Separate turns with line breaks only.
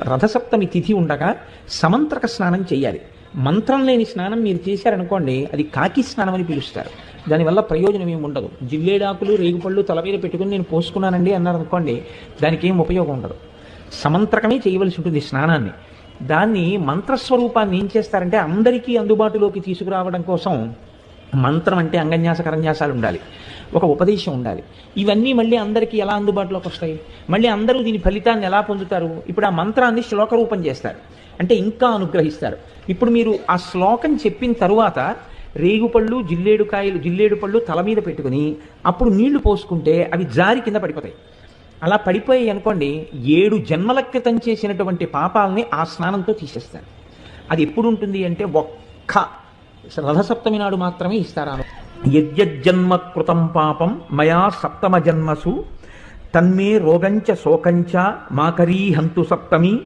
రథసప్తమి తిథి ఉండగా సమంత్రక స్నానం చేయాలి. మంత్రం లేని స్నానం మీరు చేశారనుకోండి, అది కాకి స్నానం అని పిలుస్తారు. దానివల్ల ప్రయోజనం ఏమి ఉండదు. జిల్లేడాకులు రేగుపళ్ళు తల మీద పెట్టుకుని నేను పోసుకున్నానండి అన్నారనుకోండి, దానికి ఏం ఉపయోగం ఉండదు. సమంత్రకమే చేయవలసి ఉంటుంది స్నానాన్ని. దాన్ని మంత్రస్వరూపాన్ని ఏం చేస్తారంటే అందరికీ అందుబాటులోకి తీసుకురావడం కోసం మంత్రం అంటే అంగన్యాస కరన్యాసాలు ఉండాలి, ఒక ఉపదేశం ఉండాలి. ఇవన్నీ మళ్ళీ అందరికీ ఎలా అందుబాటులోకి వస్తాయి? మళ్ళీ అందరూ దీని ఫలితాన్ని ఎలా పొందుతారు? ఇప్పుడు ఆ మంత్రాన్ని శ్లోక రూపం చేస్తారు, అంటే ఇంకా అనుగ్రహిస్తారు. ఇప్పుడు మీరు ఆ శ్లోకం చెప్పిన తరువాత రేగుపళ్ళు జిల్లేడు పళ్ళు తల మీద పెట్టుకుని అప్పుడు నీళ్లు పోసుకుంటే అవి జారి కింద పడిపోతాయి. అలా పడిపోయాయి అనుకోండి, 7 జన్మల క్రితం చేసినటువంటి పాపాలని ఆ స్నానంతో తీసేస్తారు. అది ఎప్పుడు ఉంటుంది అంటే ఒక్క రథసప్తమి నాడు మాత్రమే ఇస్తారు. యజ్జన్మ కృతం పాపం మయా సప్తమ జన్మసు తన్మే రోగంచ శోకంచ మాకరీ హంతు సప్తమి